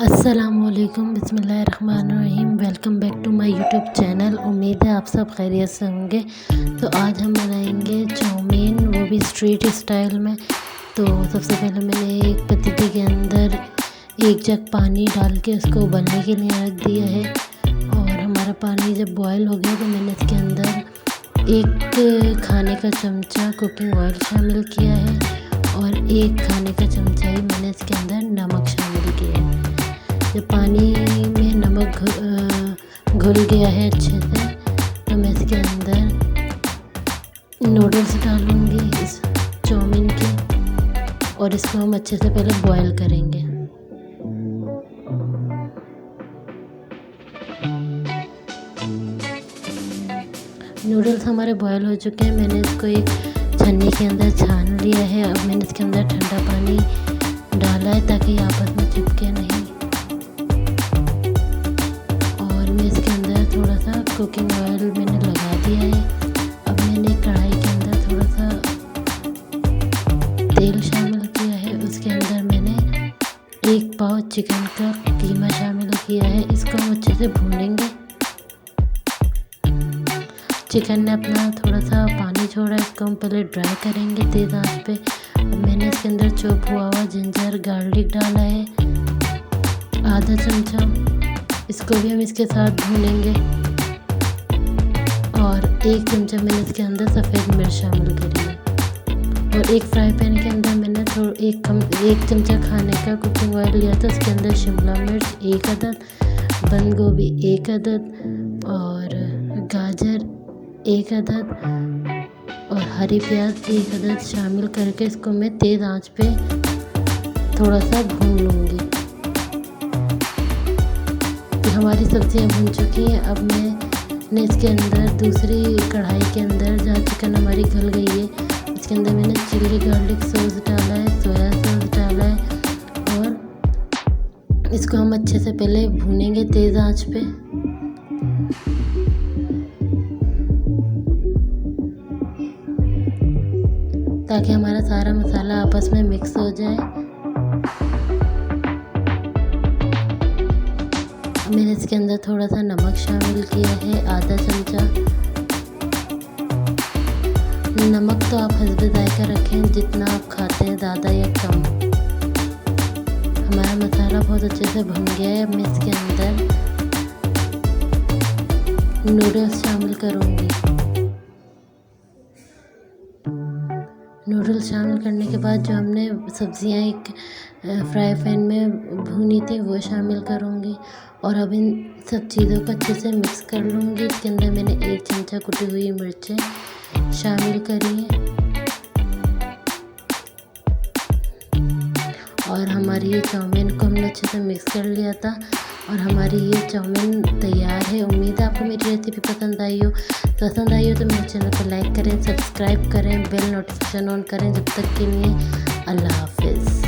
अस्सलामुअलैकुम बिस्मिल्लाहिर्रहमानिर्रहीम। Welcome back to my YouTube channel. उम्मीद है आप सब खैरियत से होंगे। तो आज हम बनाएंगे चाउमीन, वो भी स्ट्रीट स्टाइल में। तो सबसे पहले मैंने एक पतीले के अंदर 1 जग पानी डाल के उसको उबलने के लिए रख दिया है। और हमारा पानी जब बॉयल हो गया तो मैंने इसके अंदर 1 खाने का चमचा कुकिंग ऑयल शामिल किया है और 1 खाने का चमचा ही मैंने इसके अंदर नमक शामिल किया है। जब पानी में नमक घुल गया है अच्छे से तो मैं इसके अंदर नूडल्स डालूँगी इस चाउमीन के और इसको हम अच्छे से पहले बॉयल करेंगे। नूडल्स हमारे बॉयल हो चुके हैं। मैंने इसको एक छन्नी के अंदर छान लिया है। अब मैंने इसके अंदर ठंडा पानी डाला है ताकि आपस में चिपके नहीं। और मैं इसके अंदर थोड़ा सा कुकिंग ऑयल मैंने लगा दिया है। अब मैंने कढ़ाई के अंदर थोड़ा सा तेल शामिल किया है। उसके अंदर मैंने 1 पाव चिकन का कीमा शामिल किया है। इसको हम अच्छे से भूनेंगे। चिकन ने अपना थोड़ा सा पानी छोड़ा, इसको हम पहले ड्राई करेंगे तेज़ आंच पे। अब मैंने इसके अंदर चॉप हुआ जिंजर गार्लिक डाला है आधा चमचा। इसको भी हम इसके साथ भूनेंगे। और 1 चमचा मैंने इसके अंदर सफ़ेद मिर्च शामिल करी है। और एक फ्राई पैन के अंदर मैंने 1 चमचा खाने का कुकिंग ऑयल लिया था। उसके अंदर शिमला मिर्च 1 अदद, बंद गोभी 1 अदद और गाजर 1 अदद और हरी प्याज 1 अदद शामिल करके इसको मैं तेज़ आंच पे थोड़ा सा भून लूँगी। हमारी सब्जियां भून चुकी हैं। अब मैंने इसके अंदर दूसरी कढ़ाई के अंदर जहाँ चिकन हमारी गल गई है इसके अंदर मैंने चिली गार्लिक सॉस डाला है, सोया सॉस डाला है और इसको हम अच्छे से पहले भूनेंगे तेज़ आंच पे। ताकि हमारा सारा मसाला आपस में मिक्स हो जाए। मैंने इसके अंदर थोड़ा सा नमक शामिल किया है आधा चमचा। नमक तो आप हस्बे जायका रखें, जितना आप खाते हैं ज़्यादा या कम। हमारा मसाला बहुत अच्छे से भुन गया है। अब मैं इसके अंदर नूडल्स शामिल करूँगी। नूडल्स शामिल करने के बाद जो हमने सब्जियां एक फ्राई पैन में भूनी थी वो शामिल करूँगी। और अब इन सब चीज़ों को अच्छे से मिक्स कर लूँगी। इसके अंदर मैंने 1 चमचा कुटी हुई मिर्चें शामिल करी हैं। और हमारी ये चाउमीन को हमने अच्छे से मिक्स कर लिया था और हमारी ये चाउमीन तैयार है। उम्मीद है आपको मेरी रेसिपी पसंद आई हो। तो मेरे चैनल को लाइक करें, सब्सक्राइब करें, बेल नोटिफिकेशन ऑन करें। जब तक के लिए अल्लाह हाफिज़।